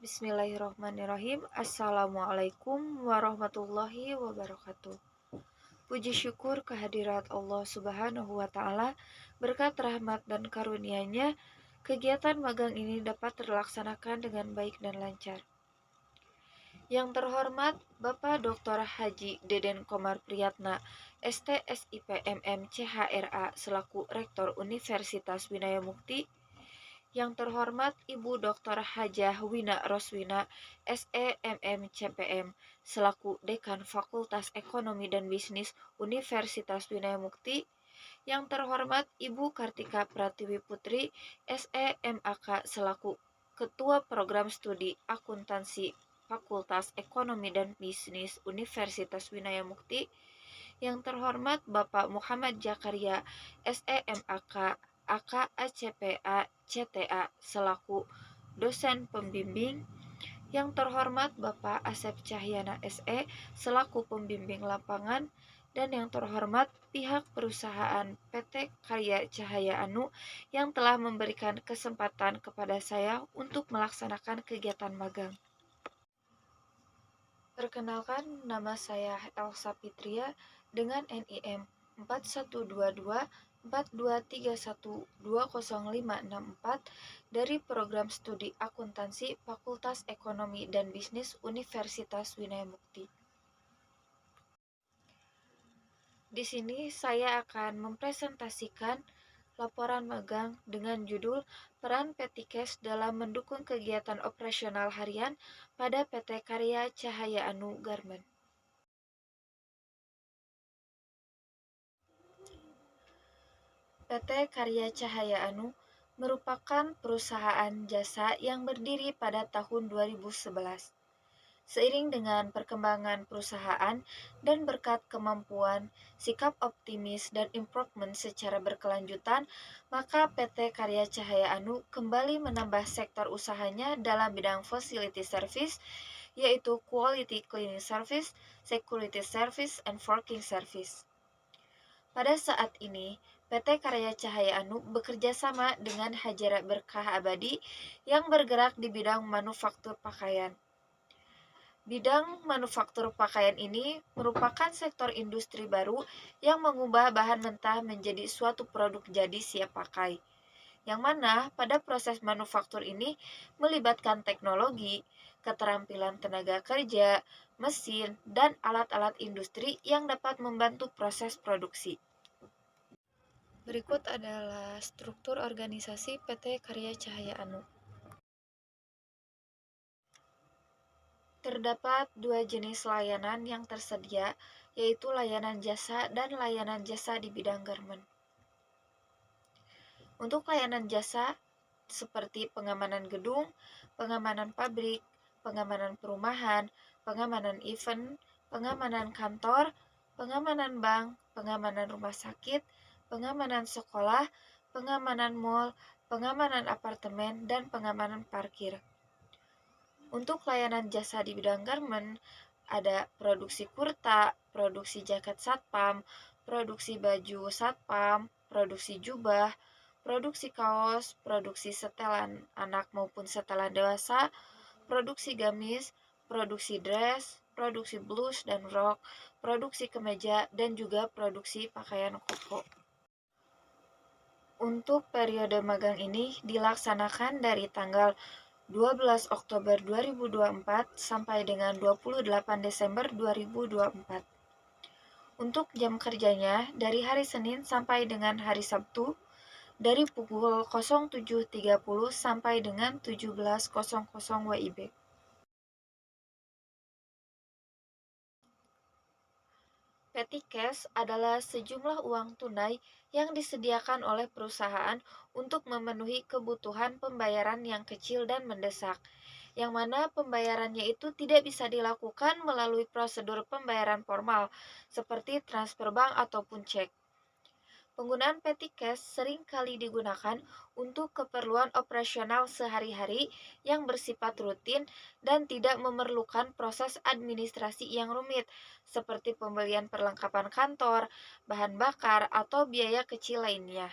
Bismillahirrahmanirrahim. Assalamualaikum warahmatullahi wabarakatuh. Puji syukur kehadirat Allah Subhanahu wa Ta'ala, berkat rahmat dan karunia-Nya, kegiatan magang ini dapat terlaksanakan dengan baik dan lancar. Yang terhormat Bapak Dr. Haji Deden Komar Priyatna, STSIP MM CHRA selaku Rektor Universitas Winaya Mukti. Yang terhormat Ibu Dr. Hajah Wina Roswina, SEMM CPM, selaku Dekan Fakultas Ekonomi dan Bisnis Universitas Winaya Mukti. Yang terhormat Ibu Kartika Pratiwi Putri, SEMAK, selaku Ketua Program Studi Akuntansi Fakultas Ekonomi dan Bisnis Universitas Winaya Mukti. Yang terhormat Bapak Muhammad Jakaria, SEMAK, AKACPA CTA selaku dosen pembimbing. Yang terhormat Bapak Asep Cahyana SE selaku pembimbing lapangan. Dan yang terhormat pihak perusahaan PT Karya Cahaya Anu yang telah memberikan kesempatan kepada saya untuk melaksanakan kegiatan magang. Perkenalkan, nama saya Elsa Fitria dengan NIM 412242312054 dari Program Studi Akuntansi Fakultas Ekonomi dan Bisnis Universitas Winaya Mukti. Di sini saya akan mempresentasikan laporan magang dengan judul Peran Petikes dalam mendukung kegiatan operasional harian pada PT Karya Cahaya Anu Garmen. PT Karya Cahaya Anu merupakan perusahaan jasa yang berdiri pada tahun 2011. Seiring dengan perkembangan perusahaan dan berkat kemampuan, sikap optimis, dan improvement secara berkelanjutan, maka PT Karya Cahaya Anu kembali menambah sektor usahanya dalam bidang facility service, yaitu quality cleaning service, security service, and working service. Pada saat ini, PT Karya Cahaya Anu bekerja sama dengan Hajara Berkah Abadi yang bergerak di bidang manufaktur pakaian. Bidang manufaktur pakaian ini merupakan sektor industri baru yang mengubah bahan mentah menjadi suatu produk jadi siap pakai, yang mana pada proses manufaktur ini melibatkan teknologi, keterampilan tenaga kerja, mesin, dan alat-alat industri yang dapat membantu proses produksi. Berikut adalah struktur organisasi PT Karya Cahaya Anu. Terdapat dua jenis layanan yang tersedia, yaitu layanan jasa dan layanan jasa di bidang garmen. Untuk layanan jasa, seperti pengamanan gedung, pengamanan pabrik, pengamanan perumahan, pengamanan event, pengamanan kantor, pengamanan bank, pengamanan rumah sakit, pengamanan sekolah, pengamanan mal, pengamanan apartemen, dan pengamanan parkir. Untuk layanan jasa di bidang garmen, ada produksi kurta, produksi jaket satpam, produksi baju satpam, produksi jubah, produksi kaos, produksi setelan anak maupun setelan dewasa, produksi gamis, produksi dress, produksi blus dan rok, produksi kemeja, dan juga produksi pakaian koko. Untuk periode magang ini dilaksanakan dari tanggal 12 Oktober 2024 sampai dengan 28 Desember 2024. Untuk jam kerjanya dari hari Senin sampai dengan hari Sabtu dari pukul 07.30 sampai dengan 17.00 WIB. Petty cash adalah sejumlah uang tunai yang disediakan oleh perusahaan untuk memenuhi kebutuhan pembayaran yang kecil dan mendesak, yang mana pembayarannya itu tidak bisa dilakukan melalui prosedur pembayaran formal, seperti transfer bank ataupun cek. Penggunaan petty cash sering kali digunakan untuk keperluan operasional sehari-hari yang bersifat rutin dan tidak memerlukan proses administrasi yang rumit, seperti pembelian perlengkapan kantor, bahan bakar, atau biaya kecil lainnya.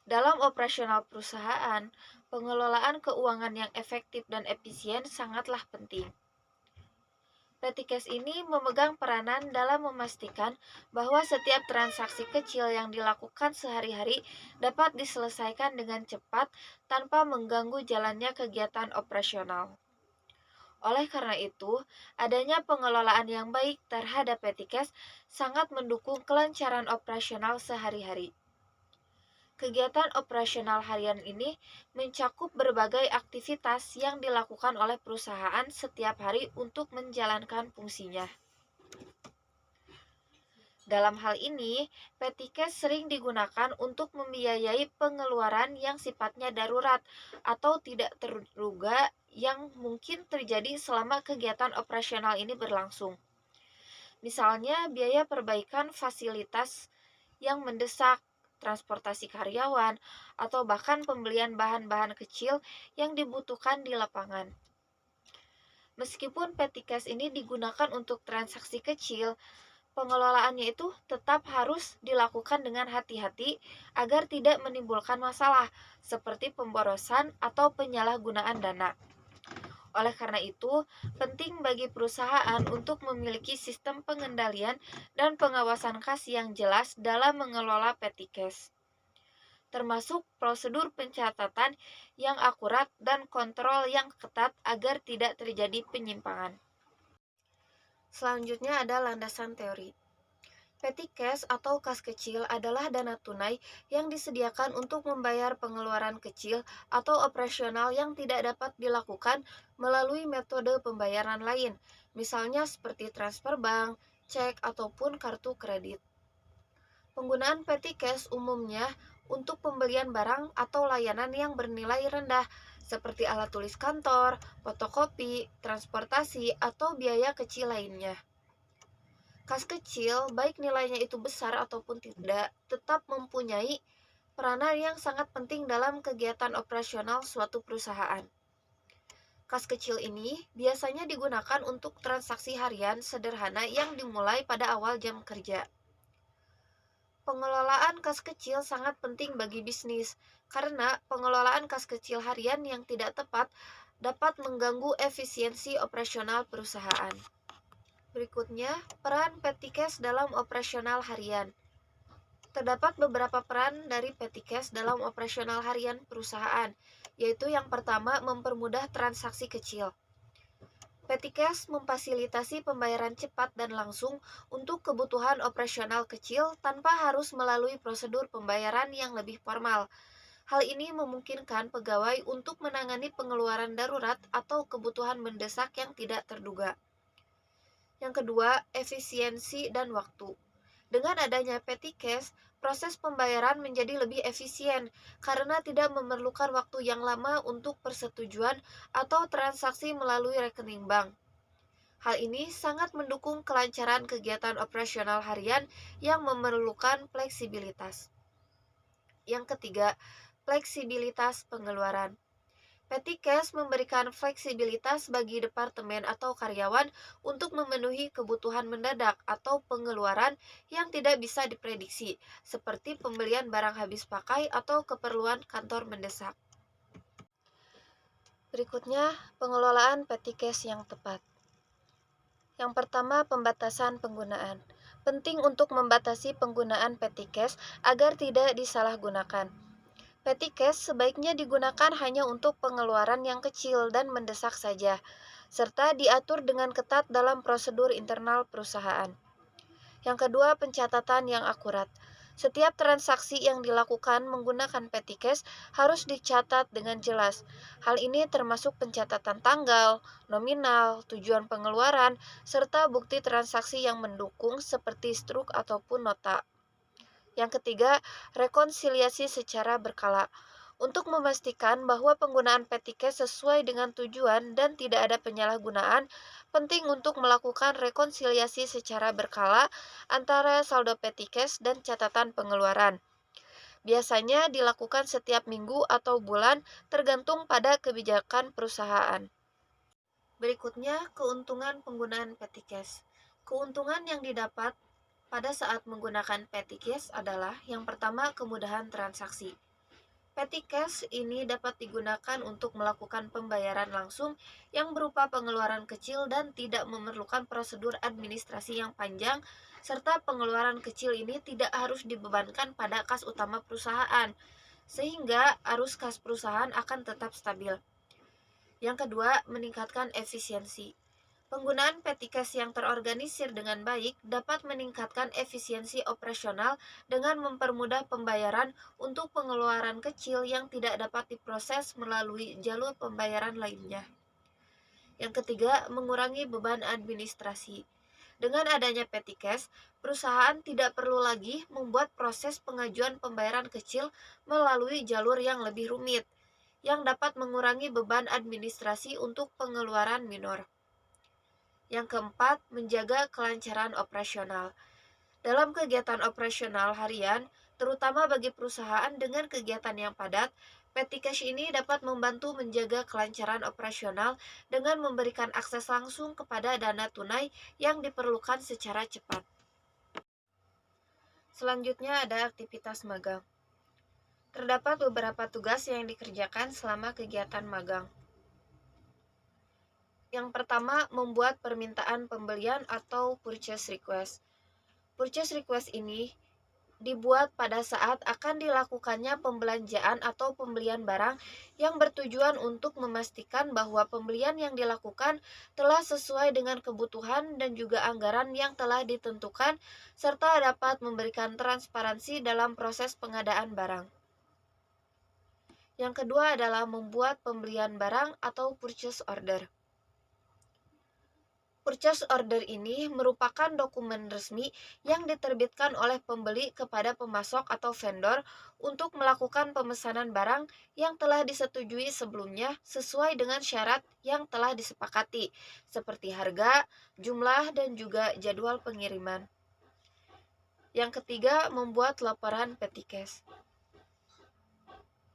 Dalam operasional perusahaan, pengelolaan keuangan yang efektif dan efisien sangatlah penting. Petikes ini memegang peranan dalam memastikan bahwa setiap transaksi kecil yang dilakukan sehari-hari dapat diselesaikan dengan cepat tanpa mengganggu jalannya kegiatan operasional. Oleh karena itu, adanya pengelolaan yang baik terhadap Petikes sangat mendukung kelancaran operasional sehari-hari. Kegiatan operasional harian ini mencakup berbagai aktivitas yang dilakukan oleh perusahaan setiap hari untuk menjalankan fungsinya. Dalam hal ini, Petikes sering digunakan untuk membiayai pengeluaran yang sifatnya darurat atau tidak terduga yang mungkin terjadi selama kegiatan operasional ini berlangsung. Misalnya, biaya perbaikan fasilitas yang mendesak, transportasi karyawan, atau bahkan pembelian bahan-bahan kecil yang dibutuhkan di lapangan. Meskipun Petikes ini digunakan untuk transaksi kecil, pengelolaannya itu tetap harus dilakukan dengan hati-hati agar tidak menimbulkan masalah seperti pemborosan atau penyalahgunaan dana. Oleh karena itu, penting bagi perusahaan untuk memiliki sistem pengendalian dan pengawasan kas yang jelas dalam mengelola Petikes, termasuk prosedur pencatatan yang akurat dan kontrol yang ketat agar tidak terjadi penyimpangan. Selanjutnya ada landasan teori. Petty cash atau kas kecil adalah dana tunai yang disediakan untuk membayar pengeluaran kecil atau operasional yang tidak dapat dilakukan melalui metode pembayaran lain, misalnya seperti transfer bank, cek, ataupun kartu kredit. Penggunaan petty cash umumnya untuk pembelian barang atau layanan yang bernilai rendah, seperti alat tulis kantor, fotokopi, transportasi, atau biaya kecil lainnya. Kas kecil, baik nilainya itu besar ataupun tidak, tetap mempunyai peranan yang sangat penting dalam kegiatan operasional suatu perusahaan. Kas kecil ini biasanya digunakan untuk transaksi harian sederhana yang dimulai pada awal jam kerja. Pengelolaan kas kecil sangat penting bagi bisnis, karena pengelolaan kas kecil harian yang tidak tepat dapat mengganggu efisiensi operasional perusahaan. Berikutnya, peran Petikes dalam operasional harian. Terdapat beberapa peran dari Petikes dalam operasional harian perusahaan, yaitu yang pertama, mempermudah transaksi kecil. Petikes memfasilitasi pembayaran cepat dan langsung untuk kebutuhan operasional kecil tanpa harus melalui prosedur pembayaran yang lebih formal. Hal ini memungkinkan pegawai untuk menangani pengeluaran darurat atau kebutuhan mendesak yang tidak terduga. Yang kedua, efisiensi dan waktu. Dengan adanya petty cash, proses pembayaran menjadi lebih efisien karena tidak memerlukan waktu yang lama untuk persetujuan atau transaksi melalui rekening bank. Hal ini sangat mendukung kelancaran kegiatan operasional harian yang memerlukan fleksibilitas. Yang ketiga, fleksibilitas pengeluaran. Petty cash memberikan fleksibilitas bagi departemen atau karyawan untuk memenuhi kebutuhan mendadak atau pengeluaran yang tidak bisa diprediksi, seperti pembelian barang habis pakai atau keperluan kantor mendesak. Berikutnya, pengelolaan petty cash yang tepat. Yang pertama, pembatasan penggunaan. Penting untuk membatasi penggunaan petty cash agar tidak disalahgunakan. Petty cash sebaiknya digunakan hanya untuk pengeluaran yang kecil dan mendesak saja, serta diatur dengan ketat dalam prosedur internal perusahaan. Yang kedua, pencatatan yang akurat. Setiap transaksi yang dilakukan menggunakan petty cash harus dicatat dengan jelas. Hal ini termasuk pencatatan tanggal, nominal, tujuan pengeluaran, serta bukti transaksi yang mendukung seperti struk ataupun nota. Yang ketiga, rekonsiliasi secara berkala. Untuk memastikan bahwa penggunaan petty cash sesuai dengan tujuan dan tidak ada penyalahgunaan, penting untuk melakukan rekonsiliasi secara berkala antara saldo petty cash dan catatan pengeluaran. Biasanya dilakukan setiap minggu atau bulan tergantung pada kebijakan perusahaan. Berikutnya, keuntungan penggunaan petty cash. Keuntungan yang didapat pada saat menggunakan petty cash adalah yang pertama, kemudahan transaksi. Petty cash ini dapat digunakan untuk melakukan pembayaran langsung yang berupa pengeluaran kecil dan tidak memerlukan prosedur administrasi yang panjang, serta pengeluaran kecil ini tidak harus dibebankan pada kas utama perusahaan, sehingga arus kas perusahaan akan tetap stabil. Yang kedua, meningkatkan efisiensi. Penggunaan petty cash yang terorganisir dengan baik dapat meningkatkan efisiensi operasional dengan mempermudah pembayaran untuk pengeluaran kecil yang tidak dapat diproses melalui jalur pembayaran lainnya. Yang ketiga, mengurangi beban administrasi. Dengan adanya petty cash, perusahaan tidak perlu lagi membuat proses pengajuan pembayaran kecil melalui jalur yang lebih rumit, yang dapat mengurangi beban administrasi untuk pengeluaran minor. Yang keempat, menjaga kelancaran operasional. Dalam kegiatan operasional harian, terutama bagi perusahaan dengan kegiatan yang padat, petty cash ini dapat membantu menjaga kelancaran operasional dengan memberikan akses langsung kepada dana tunai yang diperlukan secara cepat. Selanjutnya ada aktivitas magang. Terdapat beberapa tugas yang dikerjakan selama kegiatan magang. Yang pertama, membuat permintaan pembelian atau purchase request. Purchase request ini dibuat pada saat akan dilakukannya pembelanjaan atau pembelian barang yang bertujuan untuk memastikan bahwa pembelian yang dilakukan telah sesuai dengan kebutuhan dan juga anggaran yang telah ditentukan, serta dapat memberikan transparansi dalam proses pengadaan barang. Yang kedua adalah membuat pembelian barang atau purchase order. Purchase order ini merupakan dokumen resmi yang diterbitkan oleh pembeli kepada pemasok atau vendor untuk melakukan pemesanan barang yang telah disetujui sebelumnya sesuai dengan syarat yang telah disepakati, seperti harga, jumlah, dan juga jadwal pengiriman. Yang ketiga, membuat laporan petty cash.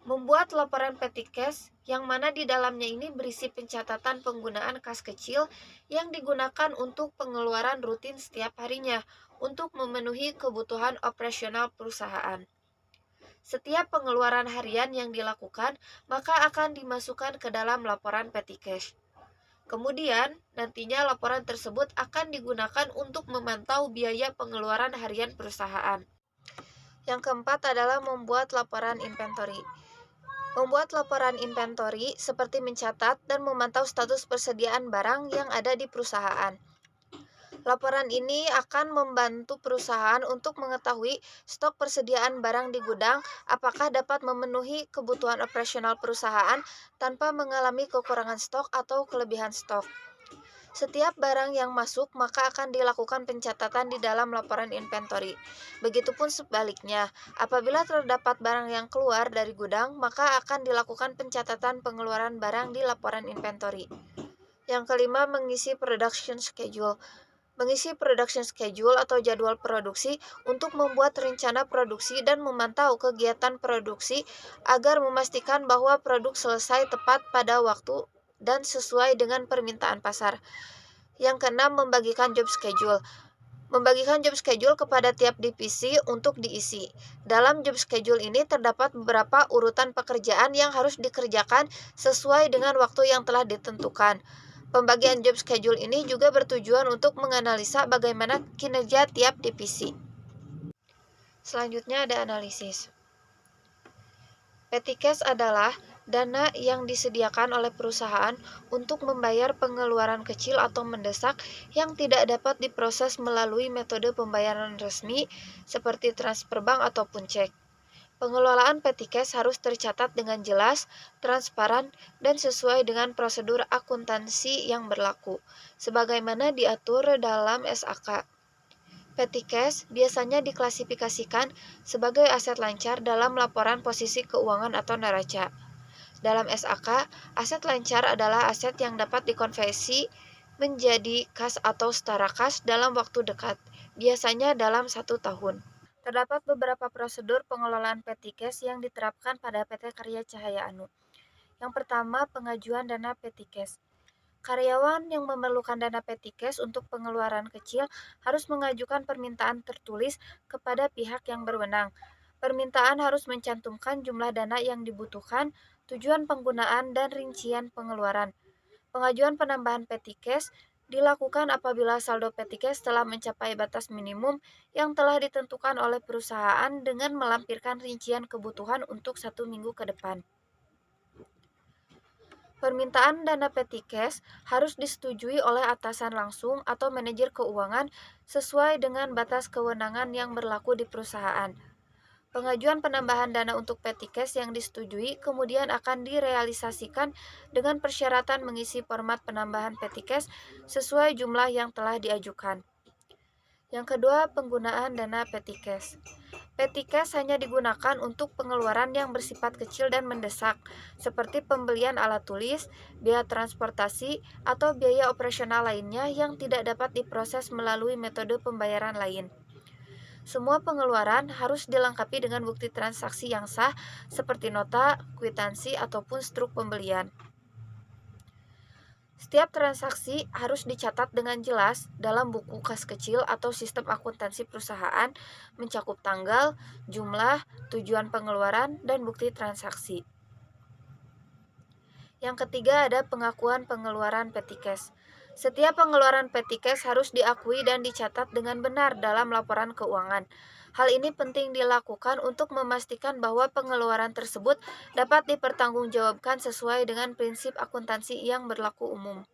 Membuat laporan petty cash yang mana di dalamnya ini berisi pencatatan penggunaan kas kecil yang digunakan untuk pengeluaran rutin setiap harinya untuk memenuhi kebutuhan operasional perusahaan. Setiap pengeluaran harian yang dilakukan maka akan dimasukkan ke dalam laporan petty cash. Kemudian, nantinya laporan tersebut akan digunakan untuk memantau biaya pengeluaran harian perusahaan. Yang keempat adalah membuat laporan inventory. Membuat laporan inventory seperti mencatat dan memantau status persediaan barang yang ada di perusahaan. Laporan ini akan membantu perusahaan untuk mengetahui stok persediaan barang di gudang, apakah dapat memenuhi kebutuhan operasional perusahaan tanpa mengalami kekurangan stok atau kelebihan stok. Setiap barang yang masuk maka akan dilakukan pencatatan di dalam laporan inventory. Begitupun sebaliknya, apabila terdapat barang yang keluar dari gudang, maka akan dilakukan pencatatan pengeluaran barang di laporan inventory. Yang kelima, mengisi production schedule. Mengisi production schedule atau jadwal produksi untuk membuat rencana produksi dan memantau kegiatan produksi agar memastikan bahwa produk selesai tepat pada waktu dan sesuai dengan permintaan pasar. Yang keenam, membagikan job schedule. Membagikan job schedule kepada tiap divisi untuk diisi. Dalam job schedule ini terdapat beberapa urutan pekerjaan yang harus dikerjakan sesuai dengan waktu yang telah ditentukan. Pembagian job schedule ini juga bertujuan untuk menganalisa bagaimana kinerja tiap divisi. Selanjutnya ada analisis. Petty cash adalah dana yang disediakan oleh perusahaan untuk membayar pengeluaran kecil atau mendesak yang tidak dapat diproses melalui metode pembayaran resmi seperti transfer bank ataupun cek. Pengelolaan petty cash harus tercatat dengan jelas, transparan, dan sesuai dengan prosedur akuntansi yang berlaku, sebagaimana diatur dalam SAK. Petty cash biasanya diklasifikasikan sebagai aset lancar dalam laporan posisi keuangan atau neraca. Dalam SAK, aset lancar adalah aset yang dapat dikonversi menjadi kas atau setara kas dalam waktu dekat, biasanya dalam 1 tahun. Terdapat beberapa prosedur pengelolaan petty cash yang diterapkan pada PT Karya Cahaya Anu. Yang pertama, pengajuan dana petty cash. Karyawan yang memerlukan dana petty cash untuk pengeluaran kecil harus mengajukan permintaan tertulis kepada pihak yang berwenang. Permintaan harus mencantumkan jumlah dana yang dibutuhkan, tujuan penggunaan, dan rincian pengeluaran. Pengajuan penambahan petty cash dilakukan apabila saldo petty cash telah mencapai batas minimum yang telah ditentukan oleh perusahaan dengan melampirkan rincian kebutuhan untuk 1 minggu ke depan. Permintaan dana petty cash harus disetujui oleh atasan langsung atau manajer keuangan sesuai dengan batas kewenangan yang berlaku di perusahaan. Pengajuan penambahan dana untuk petty cash yang disetujui kemudian akan direalisasikan dengan persyaratan mengisi format penambahan petty cash sesuai jumlah yang telah diajukan. Yang kedua, penggunaan dana petty cash. Petty cash hanya digunakan untuk pengeluaran yang bersifat kecil dan mendesak, seperti pembelian alat tulis, biaya transportasi, atau biaya operasional lainnya yang tidak dapat diproses melalui metode pembayaran lain. Semua pengeluaran harus dilengkapi dengan bukti transaksi yang sah seperti nota, kwitansi, ataupun struk pembelian. Setiap transaksi harus dicatat dengan jelas dalam buku kas kecil atau sistem akuntansi perusahaan, mencakup tanggal, jumlah, tujuan pengeluaran, dan bukti transaksi. Yang ketiga ada pengakuan pengeluaran petty cash. Setiap pengeluaran petty cash harus diakui dan dicatat dengan benar dalam laporan keuangan. Hal ini penting dilakukan untuk memastikan bahwa pengeluaran tersebut dapat dipertanggungjawabkan sesuai dengan prinsip akuntansi yang berlaku umum.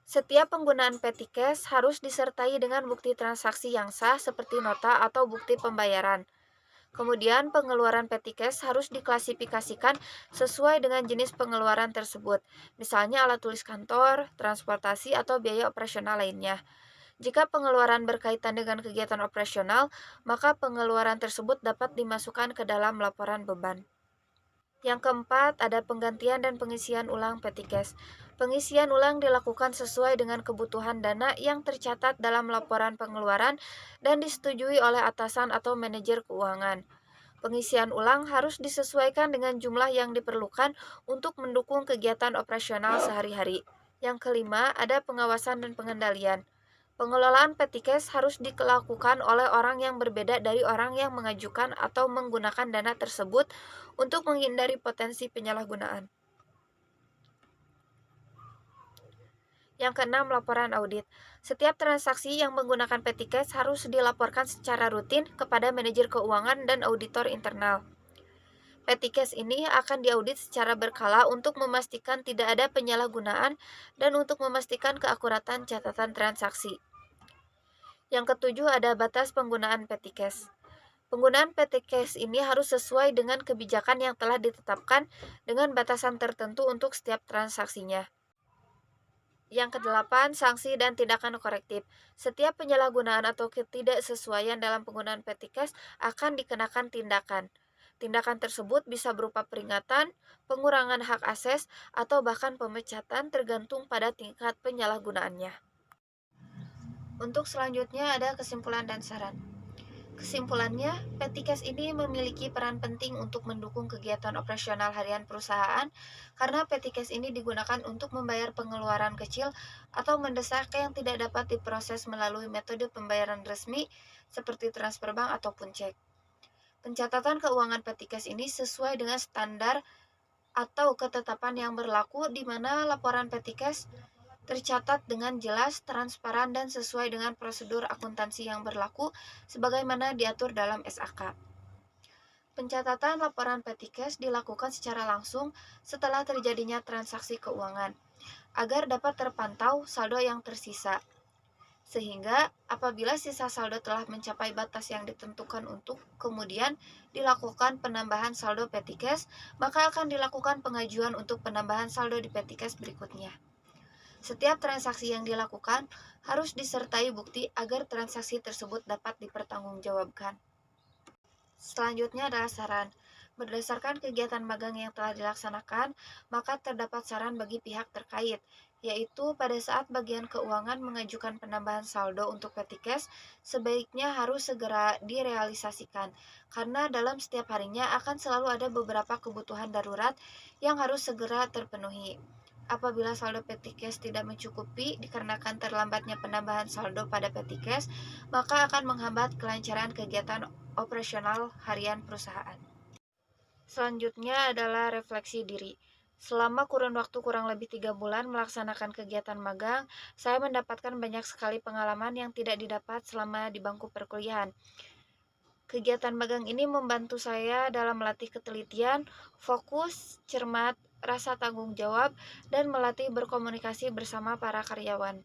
Setiap penggunaan petty cash harus disertai dengan bukti transaksi yang sah seperti nota atau bukti pembayaran. Kemudian pengeluaran petty cash harus diklasifikasikan sesuai dengan jenis pengeluaran tersebut, misalnya alat tulis kantor, transportasi, atau biaya operasional lainnya. Jika pengeluaran berkaitan dengan kegiatan operasional, maka pengeluaran tersebut dapat dimasukkan ke dalam laporan beban. Yang keempat, ada penggantian dan pengisian ulang petty cash. Pengisian ulang dilakukan sesuai dengan kebutuhan dana yang tercatat dalam laporan pengeluaran dan disetujui oleh atasan atau manajer keuangan. Pengisian ulang harus disesuaikan dengan jumlah yang diperlukan untuk mendukung kegiatan operasional sehari-hari. Yang kelima, ada pengawasan dan pengendalian. Pengelolaan petty cash harus dilakukan oleh orang yang berbeda dari orang yang mengajukan atau menggunakan dana tersebut untuk menghindari potensi penyalahgunaan. Yang keenam, laporan audit. Setiap transaksi yang menggunakan petty cash harus dilaporkan secara rutin kepada manajer keuangan dan auditor internal. Petty cash ini akan diaudit secara berkala untuk memastikan tidak ada penyalahgunaan dan untuk memastikan keakuratan catatan transaksi. Yang ketujuh, ada batas penggunaan petty cash. Penggunaan petty cash ini harus sesuai dengan kebijakan yang telah ditetapkan dengan batasan tertentu untuk setiap transaksinya. Yang kedelapan, sanksi dan tindakan korektif. Setiap penyalahgunaan atau ketidaksesuaian dalam penggunaan petty cash akan dikenakan tindakan. Tindakan tersebut bisa berupa peringatan, pengurangan hak akses, atau bahkan pemecatan tergantung pada tingkat penyalahgunaannya. Untuk selanjutnya ada kesimpulan dan saran. Kesimpulannya, petty cash ini memiliki peran penting untuk mendukung kegiatan operasional harian perusahaan karena petty cash ini digunakan untuk membayar pengeluaran kecil atau mendesak yang tidak dapat diproses melalui metode pembayaran resmi seperti transfer bank ataupun cek. Pencatatan keuangan petty cash ini sesuai dengan standar atau ketetapan yang berlaku di mana laporan petty cash tercatat dengan jelas, transparan, dan sesuai dengan prosedur akuntansi yang berlaku sebagaimana diatur dalam SAK. Pencatatan laporan petty cash dilakukan secara langsung setelah terjadinya transaksi keuangan, agar dapat terpantau saldo yang tersisa. Sehingga apabila sisa saldo telah mencapai batas yang ditentukan untuk kemudian dilakukan penambahan saldo petty cash, maka akan dilakukan pengajuan untuk penambahan saldo di petty cash berikutnya. Setiap transaksi yang dilakukan harus disertai bukti agar transaksi tersebut dapat dipertanggungjawabkan. Selanjutnya adalah saran. Berdasarkan kegiatan magang yang telah dilaksanakan, maka terdapat saran bagi pihak terkait, yaitu pada saat bagian keuangan mengajukan penambahan saldo untuk petty cash, sebaiknya harus segera direalisasikan, karena dalam setiap harinya akan selalu ada beberapa kebutuhan darurat yang harus segera terpenuhi. Apabila saldo petty cash tidak mencukupi dikarenakan terlambatnya penambahan saldo pada petty cash, maka akan menghambat kelancaran kegiatan operasional harian perusahaan. Selanjutnya adalah refleksi diri. Selama kurun waktu kurang lebih 3 bulan melaksanakan kegiatan magang, saya mendapatkan banyak sekali pengalaman yang tidak didapat selama di bangku perkuliahan. Kegiatan magang ini membantu saya dalam melatih ketelitian, fokus, cermat, rasa tanggung jawab, dan melatih berkomunikasi bersama para karyawan.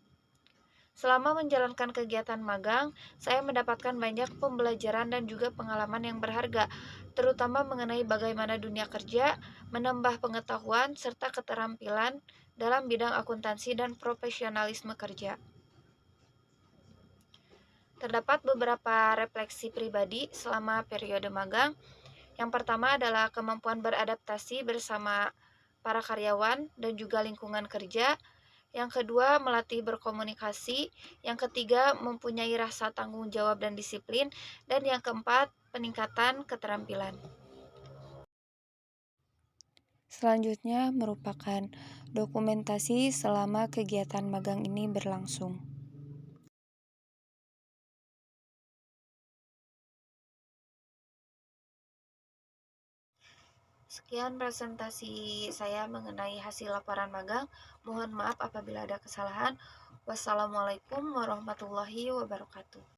Selama menjalankan kegiatan magang, saya mendapatkan banyak pembelajaran dan juga pengalaman yang berharga, terutama mengenai bagaimana dunia kerja, menambah pengetahuan, serta keterampilan dalam bidang akuntansi dan profesionalisme kerja. Terdapat beberapa refleksi pribadi selama periode magang. Yang pertama adalah kemampuan beradaptasi bersama para karyawan dan juga lingkungan kerja. Yang kedua, melatih berkomunikasi. Yang ketiga, mempunyai rasa tanggung jawab dan disiplin. Dan yang keempat, peningkatan keterampilan. Selanjutnya merupakan dokumentasi selama kegiatan magang ini berlangsung. Sekian presentasi saya mengenai hasil laporan magang. Mohon maaf apabila ada kesalahan. Wassalamualaikum warahmatullahi wabarakatuh.